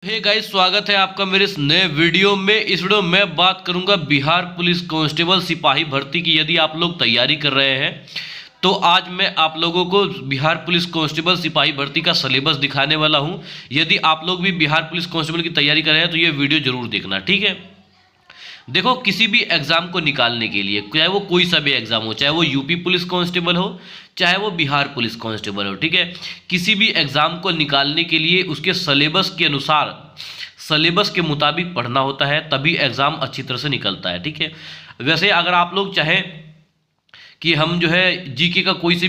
Hey guys, स्वागत है आपका मेरे इस नए वीडियो में। इस वीडियो में मैं बात करूंगा बिहार पुलिस कांस्टेबल सिपाही भर्ती की। यदि आप लोग तैयारी कर रहे हैं तो आज मैं आप लोगों को बिहार पुलिस कांस्टेबल सिपाही भर्ती का सिलेबस दिखाने वाला हूं। यदि आप लोग भी बिहार पुलिस कांस्टेबल की तैयारी कर रहे हैं तो ये वीडियो जरूर देखना, ठीक है। देखो, किसी भी एग्जाम को निकालने के लिए, चाहे वो कोई सा भी एग्जाम हो, चाहे वो यूपी पुलिस कांस्टेबल हो, चाहे वो बिहार पुलिस कांस्टेबल हो, ठीक है, किसी भी एग्जाम को निकालने के लिए उसके सिलेबस के अनुसार, सिलेबस के मुताबिक पढ़ना होता है, तभी एग्जाम अच्छी तरह से निकलता है, ठीक है। वैसे अगर आप लोग चाहें कि हम जो है जीके का कोई सी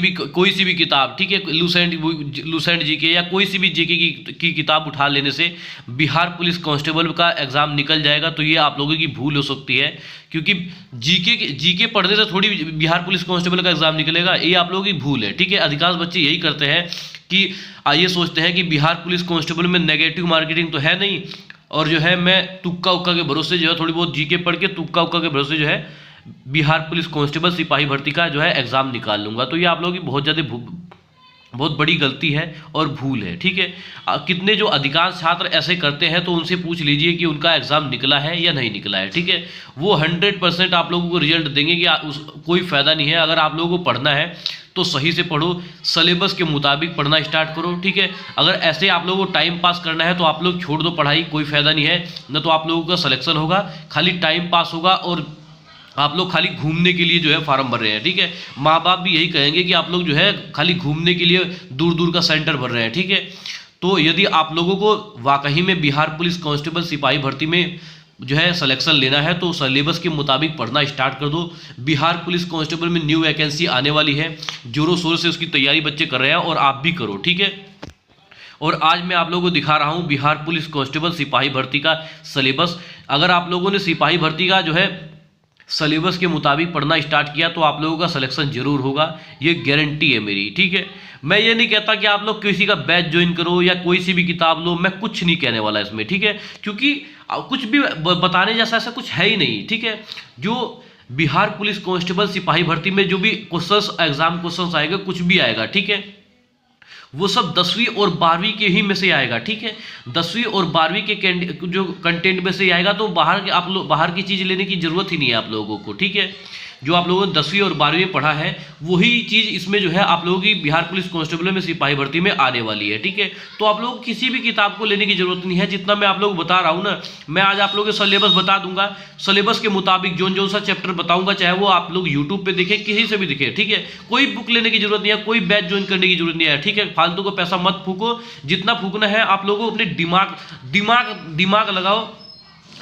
भी किताब, ठीक है, लूसेंट जीके या कोई सी भी जीके की किताब उठा लेने से बिहार पुलिस कांस्टेबल का एग्जाम निकल जाएगा, तो ये आप लोगों की भूल हो सकती है। क्योंकि जीके पढ़ने से थोड़ी बिहार पुलिस कांस्टेबल का एग्जाम निकलेगा, ये आप लोगों की भूल है, ठीक है। अधिकांश बच्चे यही करते हैं कि ये सोचते हैं कि बिहार पुलिस कांस्टेबल में नेगेटिव मार्केटिंग तो है नहीं, और जो है मैं तुक्का उक्का के भरोसे जो है थोड़ी बहुत जीके पढ़ के तुक्का उक्का के भरोसे जो है बिहार पुलिस कांस्टेबल सिपाही भर्ती का जो है एग्जाम निकाल लूंगा। तो ये आप लोगों की बहुत बड़ी गलती है और भूल है, ठीक है। कितने जो अधिकांश छात्र ऐसे करते हैं तो उनसे पूछ लीजिए कि उनका एग्जाम निकला है या नहीं निकला है, ठीक है। वो 100% आप लोगों को रिजल्ट देंगे कि कोई फायदा नहीं है। अगर आप लोगों को पढ़ना है तो सही से पढ़ो, सिलेबस के मुताबिक पढ़ना स्टार्ट करो, ठीक है। अगर ऐसे आप लोगों को टाइम पास करना है तो आप लोग छोड़ दो पढ़ाई, कोई फायदा नहीं है। न तो आप लोगों का सिलेक्शन होगा, खाली टाइम पास होगा, और आप लोग खाली घूमने के लिए जो है फार्म भर रहे हैं, ठीक है। माँ बाप भी यही कहेंगे कि आप लोग जो है खाली घूमने के लिए दूर दूर का सेंटर भर रहे हैं, ठीक है। तो यदि आप लोगों को वाकई में बिहार पुलिस कांस्टेबल सिपाही भर्ती में जो है सिलेक्शन लेना है तो सिलेबस के मुताबिक पढ़ना स्टार्ट कर दो। बिहार पुलिस कांस्टेबल में न्यू वैकेंसी आने वाली है, जोरों शोर से उसकी तैयारी बच्चे कर रहे हैं, और आप भी करो, ठीक है। और आज मैं आप लोगों को दिखा रहा हूँ बिहार पुलिस कांस्टेबल सिपाही भर्ती का सिलेबस। अगर आप लोगों ने सिपाही भर्ती का जो है सिलेबस के मुताबिक पढ़ना स्टार्ट किया तो आप लोगों का सिलेक्शन जरूर होगा, ये गारंटी है मेरी, ठीक है। मैं ये नहीं कहता कि आप लोग किसी का बैच ज्वाइन करो या कोई सी भी किताब लो, मैं कुछ नहीं कहने वाला इसमें, ठीक है। क्योंकि कुछ भी बताने जैसा ऐसा कुछ है ही नहीं, ठीक है। जो बिहार पुलिस कांस्टेबल सिपाही भर्ती में जो भी क्वेश्चंस, एग्जाम क्वेश्चंस आएगा, कुछ भी आएगा, ठीक है, वो सब 10वीं और 12वीं के ही में से आएगा, ठीक है। 10वीं और 12वीं के जो कंटेंट में से आएगा, तो बाहर की चीज़ लेने की जरूरत ही नहीं है आप लोगों को, ठीक है। जो आप लोगों ने 10वीं और 12वीं में पढ़ा है वही चीज़ इसमें जो है आप लोगों की बिहार पुलिस कांस्टेबल में सिपाही भर्ती में आने वाली है, ठीक है। तो आप लोग किसी भी किताब को लेने की जरूरत नहीं है। जितना मैं आप लोगों को बता रहा हूँ ना, मैं आज आप लोगों को सिलेबस बता दूंगा, सिलेबस के मुताबिक जो सा चैप्टर बताऊंगा, चाहे वो आप लोग यूट्यूब पे देखें, किसी से भी देखें, ठीक है। कोई बुक लेने की जरूरत नहीं है, कोई बैच ज्वाइन करने की जरूरत नहीं है, ठीक है। फालतू को पैसा मत फूको, जितना फूकना है आप लोगों को अपने दिमाग लगाओ।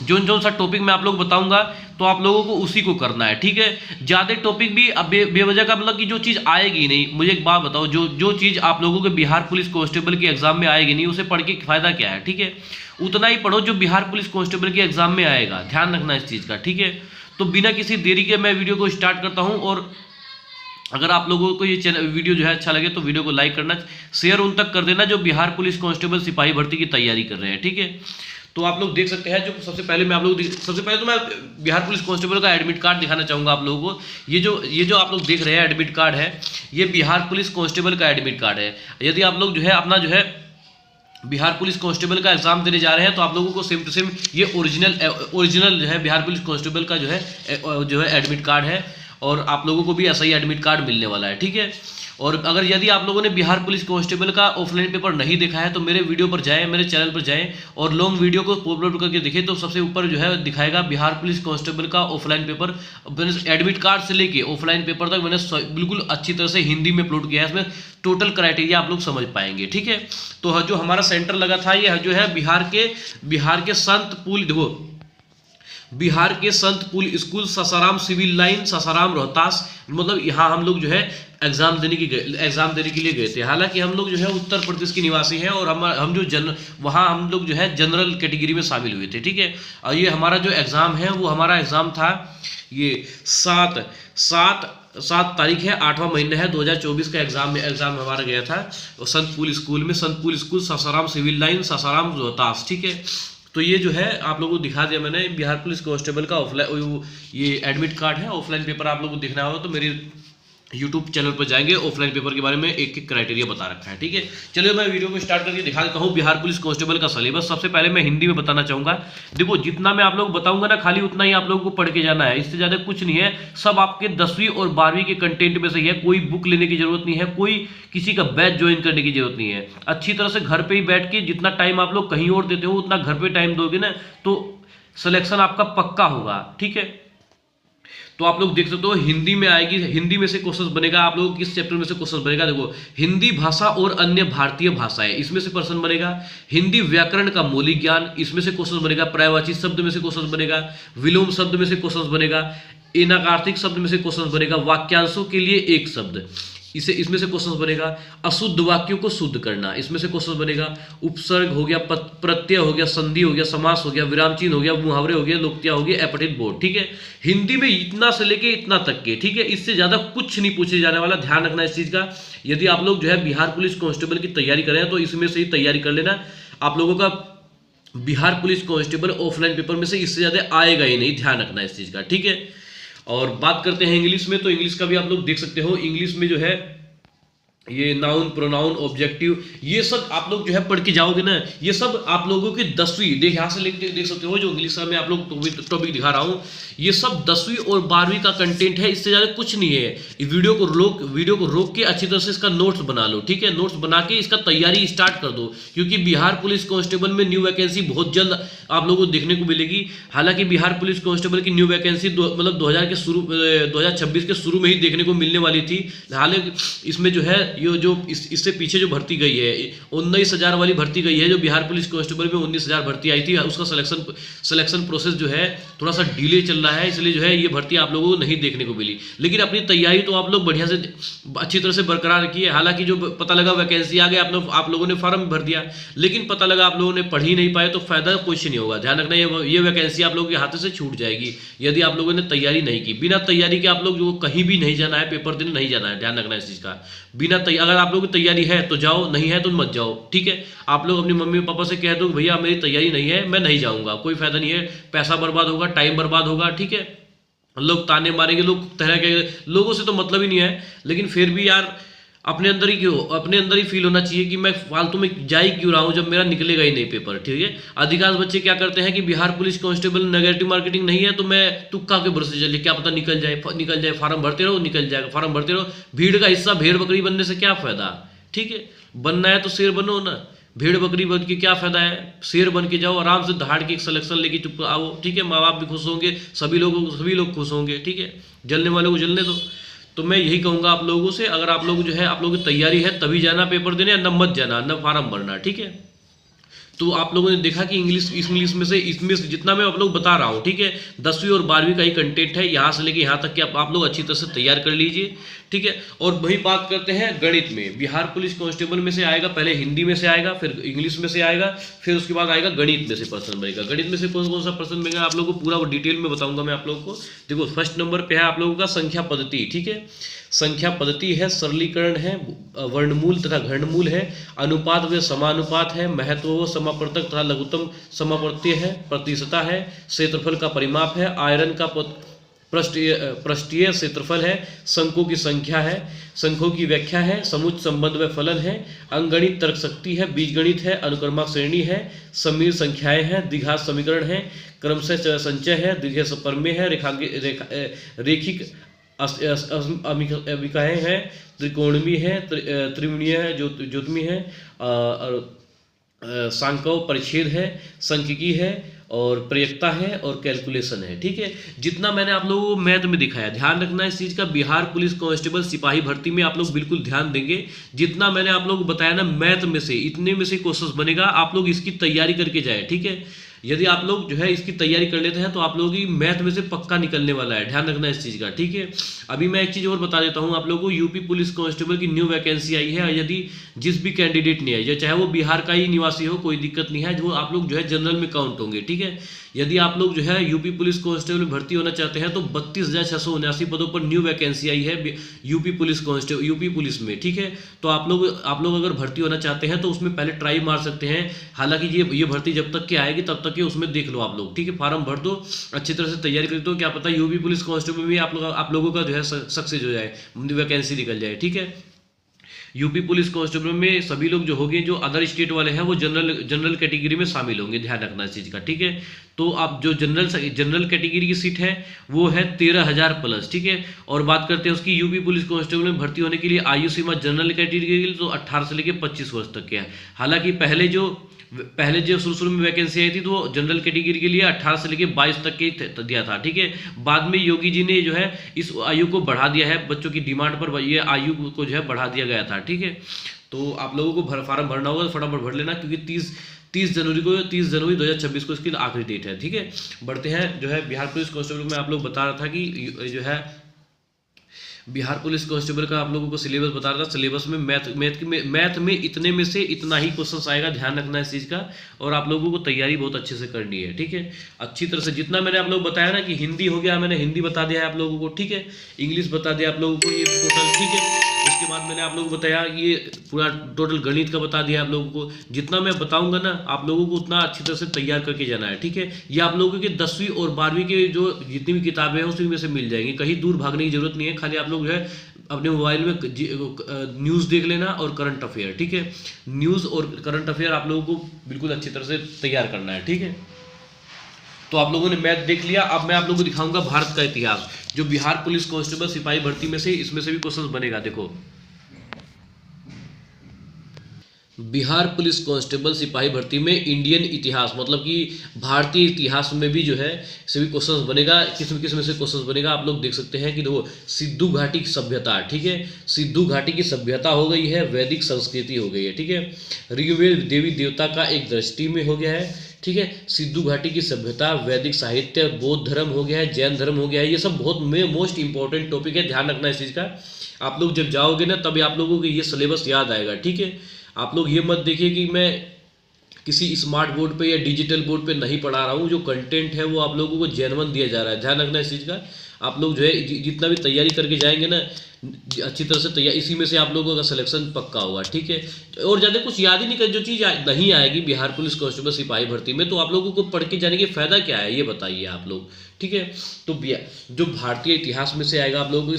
जो सा टॉपिक मैं आप लोग बताऊंगा तो आप लोगों को उसी को करना है, ठीक है। ज़्यादा टॉपिक भी अब बेवजह का, मतलब कि जो चीज़ आएगी नहीं, मुझे एक बात बताओ, जो चीज़ आप लोगों के बिहार पुलिस कांस्टेबल के एग्जाम में आएगी नहीं, उसे पढ़ के फायदा क्या है, ठीक है। उतना ही पढ़ो जो बिहार पुलिस कांस्टेबल के एग्जाम में आएगा, ध्यान रखना इस चीज़ का, ठीक है। तो बिना किसी देरी के मैं वीडियो को स्टार्ट करता हूँ। और अगर आप लोगों को ये वीडियो जो है अच्छा लगे तो वीडियो को लाइक करना, शेयर उन तक कर देना जो बिहार पुलिस कांस्टेबल सिपाही भर्ती की तैयारी कर रहे हैं, ठीक है। तो आप लोग देख सकते हैं, जो सबसे पहले तो मैं बिहार पुलिस कांस्टेबल का एडमिट कार्ड दिखाना चाहूँगा आप लोगों को। ये जो आप लोग देख रहे हैं एडमिट कार्ड है, ये बिहार पुलिस कांस्टेबल का एडमिट कार्ड है। यदि आप लोग जो है अपना जो है बिहार पुलिस कांस्टेबल का एग्जाम देने जा रहे हैं तो आप लोगों को सेम टू सेम ये ओरिजिनल जो है बिहार पुलिस कांस्टेबल का जो है एडमिट कार्ड है, और आप लोगों को भी ऐसा ही एडमिट कार्ड मिलने वाला है, ठीक है। और अगर यदि आप लोगों ने बिहार पुलिस कांस्टेबल का ऑफलाइन पेपर नहीं देखा है तो मेरे वीडियो पर जाएं, मेरे चैनल पर जाएं और लॉन्ग वीडियो को अपलोड करके देखें, तो सबसे ऊपर जो है दिखाएगा बिहार पुलिस कांस्टेबल का ऑफलाइन पेपर। एडमिट कार्ड से लेके ऑफलाइन पेपर तक मैंने बिल्कुल अच्छी तरह से हिंदी में अपलोड किया है, इसमें टोटल क्राइटेरिया आप लोग समझ पाएंगे, ठीक है। तो जो हमारा सेंटर लगा था, ये जो है बिहार के बिहार के Sant Pul school, Sasaram civil line, Sasaram Rohtas, मतलब यहाँ हम लोग जो है एग्जाम देने के लिए गए थे। हालांकि हम लोग जो है उत्तर प्रदेश के निवासी हैं, और हम जो वहाँ हम लोग जो है जनरल कैटेगरी में शामिल हुए थे, ठीक है। और ये हमारा जो एग्ज़ाम है वो हमारा एग्ज़ाम था, ये 7 तारीख है, 8वां महीना है, 2024 का एग्जाम हमारा गया था Sant Pul school Sasaram civil line, Sasaram Rohtas, ठीक है। तो ये जो है आप लोगों को दिखा दिया मैंने बिहार पुलिस कांस्टेबल का ऑफलाइन ये एडमिट कार्ड है। ऑफलाइन पेपर आप लोगों को दिखना होगा तो मेरी यूट्यूब चैनल पर जाएंगे, ऑफलाइन पेपर के बारे में एक एक क्राइटेरिया बता रखा है, ठीक है। चलिए मैं वीडियो को स्टार्ट करके दिखा देता हूँ बिहार पुलिस कांस्टेबल का सिलेबस। सबसे पहले मैं हिंदी में बताना चाहूँगा। देखो जितना मैं आप लोग बताऊंगा ना, खाली उतना ही आप लोगों को पढ़ के जाना है, इससे ज़्यादा कुछ नहीं है। सब आपके 10वीं और 12वीं के कंटेंट में से ही है, कोई बुक लेने की जरूरत नहीं है, कोई किसी का बैच ज्वाइन करने की जरूरत नहीं है। अच्छी तरह से घर पर ही बैठ के जितना टाइम आप लोग कहीं और देते हो उतना घर पर टाइम दोगे ना, तो सिलेक्शन आपका पक्का होगा, ठीक है। तो आप लोग देख सकते हो हिंदी में आएगी, हिंदी में से क्वेश्चन बनेगा। आप लोगों को किस चैप्टर में से क्वेश्चन बनेगा? देखो, हिंदी भाषा और अन्य भारतीय भाषाएं, इसमें से प्रश्न बनेगा। हिंदी व्याकरण का मौलिक ज्ञान, इसमें से क्वेश्चन बनेगा। पर्यायवाची शब्द में से क्वेश्चन बनेगा। विलोम शब्द में से क्वेश्चन बनेगा। एनाकार्थिक शब्द में से क्वेश्चन बनेगा। वाक्यांशों के लिए एक शब्द, इसमें से क्वेश्चन बनेगा। अशुद्ध वाक्यों को शुद्ध करना, इसमें से क्वेश्चन बनेगा। उपसर्ग हो गया, प्रत्यय हो गया, संधि हो गया, समास हो गया, विराम चिन्ह हो गया, मुहावरे हो गया, लोकतिया हो गया, अपठित बोर्ड, ठीक है। हिंदी में इतना से लेके इतना तक के, ठीक है। इससे ज्यादा कुछ नहीं पूछे जाने वाला, ध्यान रखना इस चीज का। यदि आप लोग जो है बिहार पुलिस कांस्टेबल की तैयारी कर रहे हैं तो इसमें से ही तैयारी कर लेना। आप लोगों का Bihar police constable offline paper में से इससे ज्यादा आएगा ही नहीं, ध्यान रखना इस चीज का, ठीक है। और बात करते हैं इंग्लिश में, तो इंग्लिश का भी आप लोग देख सकते हो। इंग्लिश में जो है ये नाउन, प्रोनाउन, ऑब्जेक्टिव, ये सब आप लोग जो है पढ़ के जाओगे ना, ये सब आप लोगों की 10वीं, देख यहाँ से लेके देख सकते हो जो इंग्लिश का मैं आप लोग टॉपिक दिखा रहा हूँ, ये सब 10वीं और 12वीं का कंटेंट है, इससे ज़्यादा कुछ नहीं है। इस वीडियो को रोक के अच्छी तरह से इसका नोट्स बना लो, ठीक है। नोट्स बना के इसका तैयारी स्टार्ट कर दो, क्योंकि बिहार पुलिस कांस्टेबल में न्यू वैकेंसी बहुत जल्द आप लोगों को देखने को मिलेगी। हालांकि बिहार पुलिस कांस्टेबल की न्यू वैकेंसी मतलब 2026 के शुरू में ही देखने को मिलने वाली थी। हालांकि इसमें जो है ये जो इससे पीछे जो भर्ती गई है 19,000 वाली भर्ती गई है, जो बिहार पुलिस कांस्टेबल में 19,000 भर्ती आई थी, उसका सिलेक्शन प्रोसेस जो है थोड़ा सा डिले चल रहा है, इसलिए जो है ये भर्ती आप लोगों को नहीं देखने को मिली। लेकिन अपनी तैयारी तो आप लोग बढ़िया से अच्छी तरह से बरकरार रखी है। हालांकि जो पता लगा वैकेंसी आ गई, आप लोगों ने फॉर्म भर दिया, लेकिन पता लगा आप लोगों ने पढ़ ही नहीं पाए, तो फायदा कुछ नहीं होगा। ध्यान रखना ये वैकेंसी आप लोगों के हाथ से छूट जाएगी यदि आप लोगों ने तैयारी नहीं की। बिना तैयारी के आप लोग जो कहीं भी नहीं जाना है, पेपर देने नहीं जाना है, ध्यान रखना इस चीज का। बिना अगर आप लोगों की तैयारी है तो जाओ, नहीं है तो मत जाओ, ठीक है। आप लोग अपनी मम्मी पापा से कह दो भैया मेरी तैयारी नहीं है, मैं नहीं जाऊंगा, कोई फायदा नहीं है, पैसा बर्बाद होगा, टाइम बर्बाद होगा, ठीक है। लोग ताने मारेंगे, लोग तरह के लोगों से तो मतलब ही नहीं है, लेकिन फिर भी यार अपने अंदर ही फील होना चाहिए कि मैं फालतू में जा ही क्यों रहा हूं जब मेरा निकलेगा ही नहीं पेपर, ठीक है। अधिकांश बच्चे क्या करते हैं कि Bihar police constable negative marketing नहीं है तो मैं तुक्का के भरोसे चलिए, क्या पता निकल जाए, फार्म भरते रहो, निकल जाएगा, फार्म भरते रहो। भीड़ का हिस्सा भेड़ बकरी बनने से क्या फायदा, ठीक है। बनना है तो शेर बनो ना, भेड़ बकरी बन के क्या फायदा है। शेर बन के जाओ, आराम से दहाड़ के एक सिलेक्शन लेके चुप आओ, ठीक है। माँ बाप भी खुश होंगे, सभी लोग खुश होंगे, ठीक है। जलने वालों को जलने दो। तो मैं यही कहूंगा आप लोगों से, अगर आप लोग जो है आप लोगों की तैयारी है तभी जाना पेपर देने, न मत जाना, न फार्म भरना, ठीक है। तो आप लोगों ने देखा कि इंग्लिश में से इसमें से जितना मैं आप लोग बता रहा हूँ, ठीक है, 10वीं और 12वीं का ही कंटेंट है, यहाँ से लेके यहाँ तक कि आप लोग अच्छी तरह से तैयार कर लीजिए, ठीक है। और वही बात करते हैं गणित में। बिहार पुलिस कांस्टेबल में से आएगा, पहले हिंदी में से आएगा, फिर इंग्लिश में से आएगा, फिर उसके बाद आएगा गणित में से प्रश्न बनेगा। गणित में से कौन कौन सा प्रश्न बनेगा आप लोगों को पूरा डिटेल में बताऊंगा मैं आप लोगों को। देखो फर्स्ट नंबर पे है आप लोगों का संख्या पद्धति, ठीक है। संख्या पद्धति है, सरलीकरण है, वर्णमूल तथा घनमूल है, अनुपात व समानुपात है, महत्व व समापर्तक तथा लघुत्तम समापर्त्य है, प्रतिशतता है, क्षेत्रफल का परिमाप है, आयरन का पृष्ठीय क्षेत्रफल है, संख्यों की संख्या है, संख्यों की व्याख्या है, समुच्चय संबंध व फलन है, अंकगणित तर्क शक्ति है, बीजगणित है, अनुक्रमांक श्रेणी है, समीर संख्याएं हैं, द्विघात समीकरण है, क्रमशः संचय है, द्विघात प्रमेय है, रेखिक अमिकाएं हैं, त्रिकोणमी है, त्रिविमीय है, ज्योतिमी है, सांख्यिक परिच्छेद है, सांख्यिकी है, और प्रयोक्ता है, और कैलकुलेशन है, ठीक है। जितना मैंने आप लोगों को मैथ में दिखाया, ध्यान रखना इस चीज का। बिहार पुलिस कांस्टेबल सिपाही भर्ती में आप लोग बिल्कुल ध्यान देंगे, जितना मैंने आप लोगों को बताया ना मैथ में से, इतने में से क्वेश्चंस बनेगा, आप लोग इसकी तैयारी करके जाए, ठीक है। यदि आप लोग जो है इसकी तैयारी कर लेते हैं तो आप लोगों की मैथ में से पक्का निकलने वाला है, ध्यान रखना इस चीज का, ठीक है। अभी मैं एक चीज और बता देता हूं आप लोगों को, यूपी पुलिस कांस्टेबल की न्यू वैकेंसी आई है। यदि जिस भी कैंडिडेट ने आई, चाहे वो बिहार का ही निवासी हो, कोई दिक्कत नहीं है, जो आप लोग जो है जनरल में काउंट होंगे, ठीक है। यदि आप लोग जो है यूपी पुलिस कांस्टेबल में भर्ती होना चाहते हैं तो 32,679 पदों पर न्यू वैकेंसी आई है UP police constable, UP police में, ठीक है। तो आप लोग अगर भर्ती होना चाहते हैं तो उसमें पहले ट्राई मार सकते हैं। हालांकि ये भर्ती जब तक के आएगी तब तक है उसमें देख लो आप लोग, ठीक है। फॉर्म भर दो, अच्छी तरह से तैयारी कर दो, क्या पता यूपी पुलिस कांस्टेबल में भी आप लोगों का जो है सक्सेस हो जाए, वैकेंसी निकल जाए, ठीक है। यूपी पुलिस कांस्टेबल में सभी लोग जो होंगे, जो अदर स्टेट वाले हैं वो जनरल कैटेगरी में शामिल होंगे, ध्यान रखना इस चीज़ का, ठीक है। तो आप जो जनरल कैटेगरी की सीट है वो है 13,000 प्लस, ठीक है। और बात करते हैं उसकी, यूपी पुलिस कांस्टेबल में भर्ती होने के लिए आयु सीमा जनरल कैटेगरी के लिए तो 18 से लेकर 25 वर्ष तक के है। हालांकि पहले जो शुरू में वैकेंसी आई थी तो वो जनरल कैटेगरी के लिए 18 से लेकर 22 तक के दिया था, ठीक है। बाद में योगी जी ने जो है इस आयु को बढ़ा दिया है, बच्चों की डिमांड पर ये आयु को जो है बढ़ा दिया गया था, ठीक है। तो आप लोगों को फॉर्म भरना होगा, फटाफट भर लेना, क्योंकि 30 जनवरी 2026 को इसकी आखिरी डेट है, ठीक है। बढ़ते हैं जो है बिहार पुलिस कांस्टेबल में आप लोग बता रहा था कि जो है बिहार पुलिस कांस्टेबल का आप लोगों को सिलेबस बता रहा था। सिलेबस में मैथ में इतने में से इतना ही क्वेश्चन आएगा, ध्यान रखना इस चीज़ का। और आप लोगों को तैयारी बहुत अच्छे से करनी है, ठीक है। अच्छी तरह से जितना मैंने आप लोग बताया ना कि हिंदी हो गया, मैंने हिंदी बता दिया है आप लोगों को, ठीक है। इंग्लिश बता दिया आप लोगों को ये टोटल, ठीक है। उसके बाद मैंने आप लोगों को बताया ये पूरा टोटल गणित का बता दिया आप लोगों को। जितना मैं बताऊंगा ना आप लोगों को उतना अच्छी तरह से तैयार करके जाना है, ठीक है। ये आप लोगों के 10वीं और 12वीं के जो जितनी भी किताबें हैं उसी में से मिल जाएंगी, कहीं दूर भागने की जरूरत नहीं है। खाली आप लोग जो है अपने मोबाइल में न्यूज़ देख लेना और करंट अफेयर, ठीक है। न्यूज़ और करंट अफेयर आप लोगों को बिल्कुल अच्छी तरह से तैयार करना है, ठीक है। तो आप लोगों ने मैथ देख लिया, अब मैं आप लोगों को दिखाऊंगा भारत का इतिहास, जो बिहार पुलिस कांस्टेबल सिपाही भर्ती में से इसमें से भी क्वेश्चन बनेगा। देखो, बिहार पुलिस कांस्टेबल सिपाही भर्ती में इंडियन इतिहास मतलब कि भारतीय इतिहास में भी जो है सभी क्वेश्चंस बनेगा। किस में से क्वेश्चंस बनेगा आप लोग देख सकते हैं कि देखो, सिद्धू घाटी की सभ्यता, ठीक है। सिद्धू घाटी की सभ्यता हो गई है, वैदिक संस्कृति हो गई है, ठीक है। ऋग्वेद देवी देवता का एक दृष्टि में हो गया है, ठीक है। सिद्धू घाटी की सभ्यता, वैदिक साहित्य, बौद्ध धर्म हो गया है, जैन धर्म हो गया है। ये सब बहुत मोस्ट इंपॉर्टेंट टॉपिक है, ध्यान रखना इस चीज़ का। आप लोग जब जाओगे ना तभी आप लोगों को ये सिलेबस याद आएगा, ठीक है। आप लोग ये मत देखिए कि मैं किसी स्मार्ट बोर्ड पे या डिजिटल बोर्ड पे नहीं पढ़ा रहा हूँ, जो कंटेंट है वो आप लोगों को जेन्युइन दिया जा रहा है, ध्यान रखना इस चीज़ का। आप लोग जो है जितना भी तैयारी करके जाएंगे ना अच्छी तरह से तैयार, इसी में से आप लोगों का सिलेक्शन पक्का होगा, ठीक है। और ज़्यादा कुछ याद ही नहीं कर, जो चीज़ नहीं आएगी बिहार पुलिस कांस्टेबल सिपाही भर्ती में, तो आप लोगों को पढ़ के जाने के फायदा क्या है ये बताइए आप लोग, ठीक है। तो जो भारतीय इतिहास में से आएगा आप लोगों को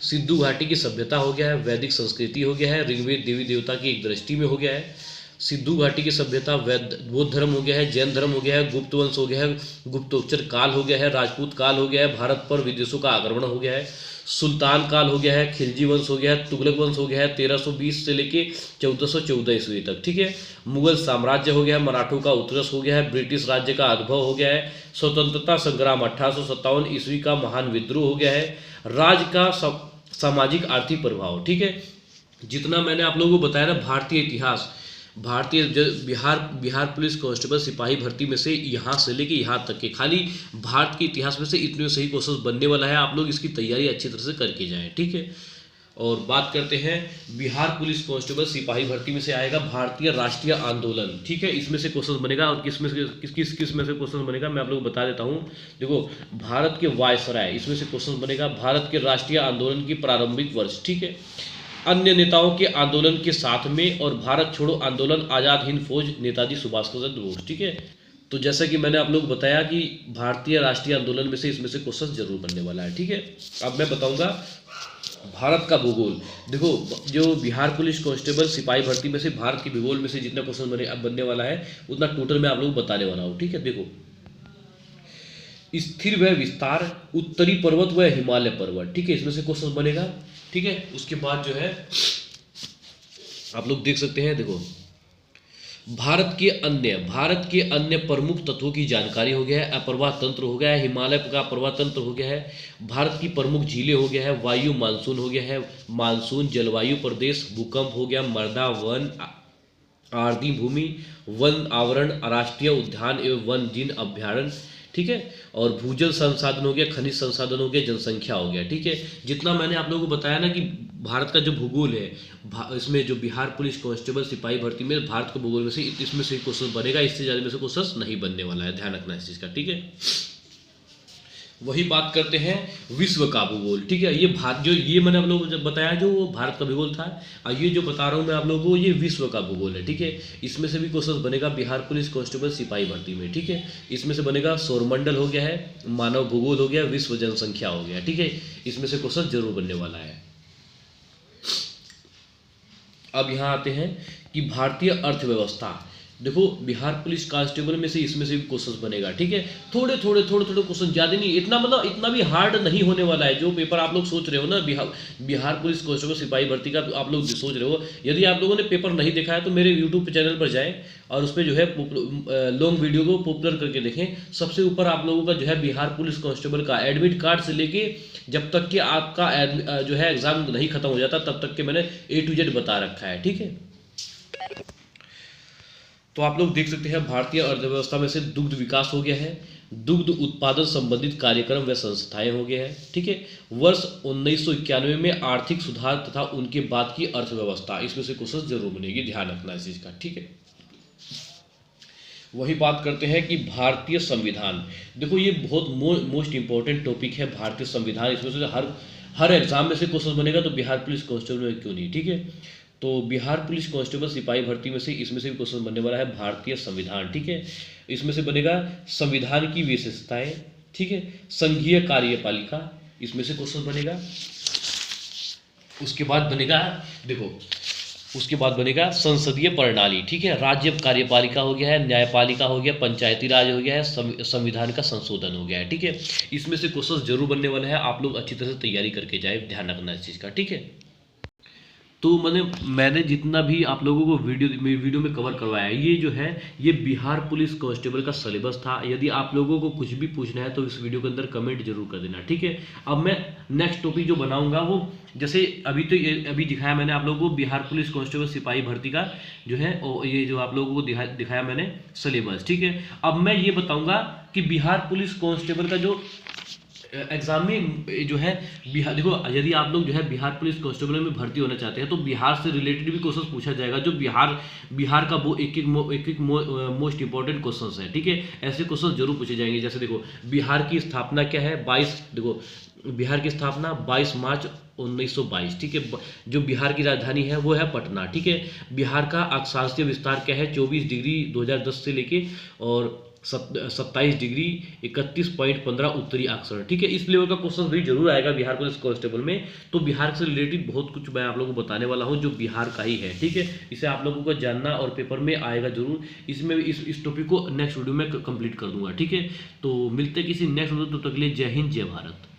सिद्धू घाटी की सभ्यता हो गया है, वैदिक संस्कृति हो गया है, ऋग्वेद देवी देवता की एक दृष्टि में हो गया है, सिद्धू घाटी की सभ्यता, बौद्ध धर्म हो गया है, जैन धर्म हो गया है, गुप्त वंश हो गया है, गुप्तोत्तर काल हो गया है, राजपूत काल हो गया है, भारत पर विदेशों का आक्रमण हो गया है, सुल्तान काल हो गया है, खिलजी वंश हो गया है, तुगलक वंश हो गया है 1320 से लेके 1414 ईस्वी तक, ठीक है। मुगल साम्राज्य हो गया है, मराठों का उत्कर्ष हो गया है, ब्रिटिश राज्य का उद्भव हो गया है, स्वतंत्रता संग्राम 1857 ईस्वी का महान विद्रोह हो गया है, राज्य का सामाजिक आर्थिक प्रभाव, ठीक है। जितना मैंने आप लोगों को बताया ना भारतीय इतिहास, बिहार पुलिस कांस्टेबल सिपाही भर्ती में से यहाँ से लेके यहाँ तक के खाली भारत के इतिहास में से इतने सही क्वेश्चन बनने वाला है। आप लोग इसकी तैयारी अच्छी तरह से करके जाएं, ठीक है। और बात करते हैं बिहार पुलिस कांस्टेबल सिपाही भर्ती में से आएगा भारतीय राष्ट्रीय आंदोलन, ठीक है। इसमें से क्वेश्चन बनेगा और किस में से क्वेश्चन बनेगा मैं आप लोग को बता देता हूँ। देखो, भारत के वायसराय, इसमें से क्वेश्चन बनेगा भारत के राष्ट्रीय आंदोलन की प्रारंभिक वर्ष, ठीक है। अन्य नेताओं के आंदोलन के साथ में और भारत छोड़ो आंदोलन, आज़ाद हिंद फौज, नेताजी सुभाष चंद्र बोस, ठीक है। तो जैसा कि मैंने आप लोग को बताया कि भारतीय राष्ट्रीय आंदोलन में से इसमें से क्वेश्चन जरूर बनने वाला है, ठीक है। अब मैं बताऊंगा भारत का भूगोल। देखो, जो बिहार पुलिस कांस्टेबल सिपाही भर्ती में से भारत के भूगोल में से जितना क्वेश्चन बनने वाला है उतना टोटल मैं आप लोग को बताने वाला हूँ, ठीक है। देखो, स्थिर व विस्तार, उत्तरी पर्वत व हिमालय पर्वत, ठीक है, इसमें से क्वेश्चन बनेगा, ठीक है। उसके बाद जो है आप लोग देख सकते हैं, देखो, भारत के अन्य प्रमुख तत्वों की जानकारी हो गया है, अप्रवाह तंत्र हो गया है, हिमालय का प्रवाह तंत्र हो गया है, भारत की प्रमुख झीलें हो गया है, वायु मानसून हो गया है, मानसून, जलवायु प्रदेश, भूकंप हो गया, मृदा, वन, आर्द्र भूमि, वन आवरण, राष्ट्रीय उद्यान एवं वन जीव अभ्यारण्य, ठीक है। और भूजल संसाधन हो गया, खनिज संसाधन हो गया, जनसंख्या हो गया, ठीक है। जितना मैंने आप लोगों को बताया ना कि भारत का जो भूगोल है, इसमें जो बिहार पुलिस कांस्टेबल सिपाही भर्ती में भारत के भूगोल में से इसमें से क्वेश्चन बनेगा, इससे ज़्यादा में से क्वेश्चन नहीं बनने वाला है, ध्यान रखना इस चीज़ का, ठीक है। वही बात करते हैं विश्व का भूगोल। ठीक है, ये भारत जो ये मैंने आप लोगों को जब बताया जो वो भारत का भूगोल था, और ये जो बता रहा हूँ मैं आप लोगों को ये विश्व का भूगोल है। ठीक है, इसमें से भी क्वेश्चन बनेगा बिहार पुलिस कांस्टेबल सिपाही भर्ती में। ठीक है, इसमें से बनेगा सौरमंडल हो गया है, मानव भूगोल हो गया, विश्व जनसंख्या हो गया। ठीक है, इसमें से क्वेश्चन जरूर बनने वाला है। अब यहाँ आते हैं कि भारतीय अर्थव्यवस्था। देखो बिहार पुलिस कांस्टेबल में से इसमें से भी क्वेश्चन बनेगा। ठीक है, थोड़े थोड़े क्वेश्चन, ज़्यादा नहीं, इतना मतलब इतना भी हार्ड नहीं होने वाला है। जो पेपर आप लोग सोच रहे हो ना बिहार पुलिस कांस्टेबल सिपाही भर्ती का, आप लोग सोच रहे हो, यदि आप लोगों ने पेपर नहीं देखा है तो मेरे यूट्यूब चैनल पर जाएं और उस पर जो है लॉन्ग वीडियो को पॉपुलर करके देखें। सबसे ऊपर आप लोगों का जो है बिहार पुलिस कांस्टेबल का एडमिट कार्ड से लेके जब तक कि आपका जो है एग्जाम नहीं खत्म हो जाता तब तक के मैंने A to Z बता रखा है। ठीक है, तो आप लोग देख सकते हैं भारतीय अर्थव्यवस्था में से दुग्ध विकास हो गया है, दुग्ध उत्पादन संबंधित कार्यक्रम व संस्थाएं हो गए हैं। ठीक है, वर्ष 1991 में आर्थिक सुधार तथा उनके बाद की अर्थव्यवस्था, इसमें से क्वेश्चन जरूर बनेगी, ध्यान रखना इस चीज का। ठीक है, वही बात करते हैं कि भारतीय संविधान। देखो ये बहुत मोस्ट इंपॉर्टेंट टॉपिक है भारतीय संविधान। इसमें से हर एग्जाम में से क्वेश्चन बनेगा, तो बिहार पुलिस कांस्टेबल में क्यों नहीं। ठीक है, तो बिहार पुलिस कांस्टेबल सिपाही भर्ती में से इसमें से भी क्वेश्चन बनने वाला है भारतीय संविधान। ठीक है, इसमें से बनेगा संविधान की विशेषताएं। ठीक है, संघीय कार्यपालिका, इसमें से क्वेश्चन बनेगा। उसके बाद बनेगा, देखो उसके बाद बनेगा संसदीय प्रणाली। ठीक है, राज्य कार्यपालिका हो गया है, न्यायपालिका हो गया, पंचायती राज हो गया है, संविधान का संशोधन हो गया है। ठीक है, इसमें से क्वेश्चन जरूर बनने वाला है, आप लोग अच्छी तरह से तैयारी करके जाए, ध्यान रखना इस चीज़ का। ठीक है, तो मैंने जितना भी आप लोगों को वीडियो में कवर करवाया है, ये जो है ये बिहार पुलिस कांस्टेबल का सिलेबस था। यदि आप लोगों को कुछ भी पूछना है तो इस वीडियो के अंदर कमेंट जरूर कर देना। ठीक है, अब मैं नेक्स्ट टॉपिक जो बनाऊंगा वो, जैसे अभी दिखाया मैंने आप लोगों को बिहार पुलिस कांस्टेबल सिपाही भर्ती का जो है ये जो आप लोगों को दिखाया मैंने सिलेबस। ठीक है, अब मैं ये बताऊंगा कि बिहार पुलिस कांस्टेबल का जो एग्जाम में जो है बिहार, देखो यदि आप लोग जो है बिहार पुलिस कांस्टेबल में भर्ती होना चाहते हैं तो बिहार से रिलेटेड भी क्वेश्चन पूछा जाएगा, जो बिहार का वो एक मोस्ट इंपॉर्टेंट क्वेश्चन है। ठीक है, ऐसे क्वेश्चन जरूर पूछे जाएंगे। जैसे देखो बिहार की स्थापना क्या है, 22, देखो बिहार की स्थापना 22 मार्च 1922। ठीक है, जो बिहार की राजधानी है वो है पटना। ठीक है, बिहार का अक्षांशीय विस्तार क्या है, 24 डिग्री 2010 से लेके और 27 डिग्री 31.15 उत्तरी अक्षांश। ठीक है, इस लेवल का क्वेश्चन भी जरूर आएगा बिहार पुलिस कांस्टेबल में। तो बिहार से रिलेटेड बहुत कुछ मैं आप लोगों को बताने वाला हूं जो बिहार का ही है। ठीक है, इसे आप लोगों को जानना और पेपर में आएगा जरूर। इसमें इस टॉपिक को नेक्स्ट वीडियो में कंप्लीट कर दूंगा। ठीक है, तो मिलते हैं किसी नेक्स्ट वीडियो, तब तक के लिए जय हिंद जय भारत।